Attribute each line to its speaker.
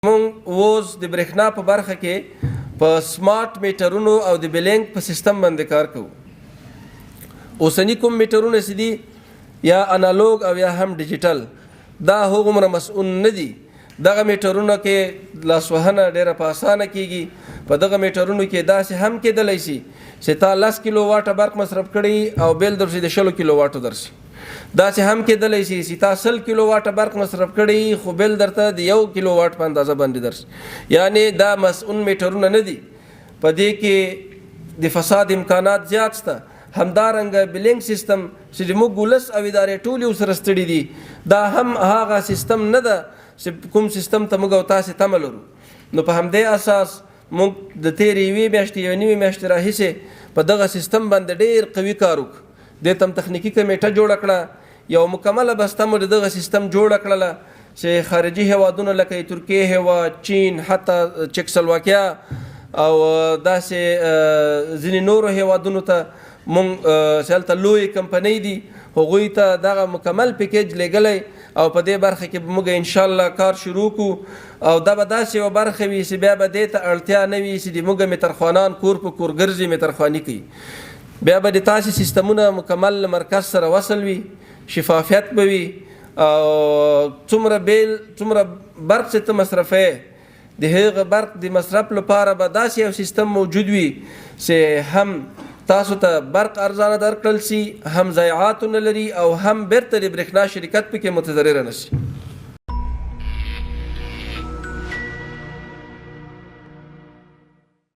Speaker 1: مونږ اوس د برېښنا په برخه کې په سمارټ میټرونو او د بلینګ په سیستم باندې کار کوو. اوسنی کوم میټرونه چې دي یا انالوګ او یا هم ډیجیټل دا هغومره مسؤل نه دي. دغه میټرونه کې لاسوهنه ډیره په اسانه کیږي. په دغه میټرونو کې داسې هم کېدلی شي چې تا 10 کیلو واټه برق مصرف کړي او بیل درشي د 16 کیلو واټو درشي. داسې هم کېدلی شي چې تا 100 کیلو واټه برق مصرف کړي خو بیل درته د 1 کیلو واټ په اندازه باندې درشي. یعنی دا مسؤل میټرونه نه دي. په دې کې د فساد امکانات زیات شته. همدارنګه بلینګ سیستم چې موږ ولس او ادارې ټول یو سره ستړي دي دا هم هغه سیستم نه ده چې کوم سیستم ته موږ او تاسې تمه لرو. نو په همدې اساس موږ د تیرې یوې میاشتې یوې نوې میاشتې راهیسې په دغه سیستم باندې ډېر قوي کار وکړو. دې ته تخنیکي کمیټه جوړه کړه. یو مکمله بسته مو دغه سیستم جوړه کړله چې خارجي هیوادونه لکه ترکیه هیواد، چین، حتی چکسلواکیا او داسې ځینې نورو هیوادونو ته مونږ چې هلته لویې کمپنۍ دي هغوی ته دغه مکمل پیکیج لیږلی او په دې برخه کې به موږ انشاءالله کار شروع کړو. او دا به داسې یوه برخه وي چې بیا به دې ته اړتیا نه وي چې د موږ میترخوانان کور په کور ګرځي میترخواني کوي. بیا به د تاسې سیستمونه مکمل مرکز سره وصل وي، شفافیت به وي او څومره برق چې ته مصرفوې د هغه برق د مصرف لپاره به داسې یو سیستم موجود وي چې هم تاسو ته برق ارزانه درکړل شي، هم ضایعات نه لري او هم بیرته د برېښنا شرکت پکې متضرره نه شي.